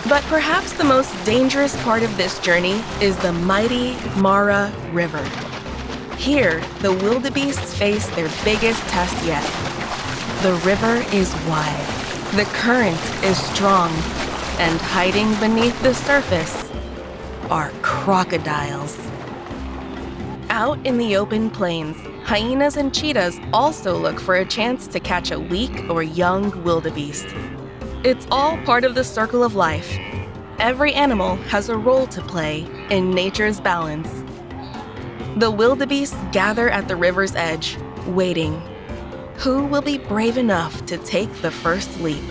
But perhaps the most dangerous part of this journey is the mighty Mara River. Here, the wildebeests face their biggest test yet. The river is wide, the current is strong, and hiding beneath the surface are crocodiles. Out in the open plains, hyenas and cheetahs also look for a chance to catch a weak or young wildebeest. It's all part of the circle of life. Every animal has a role to play in nature's balance. The wildebeests gather at the river's edge, waiting. Who will be brave enough to take the first leap?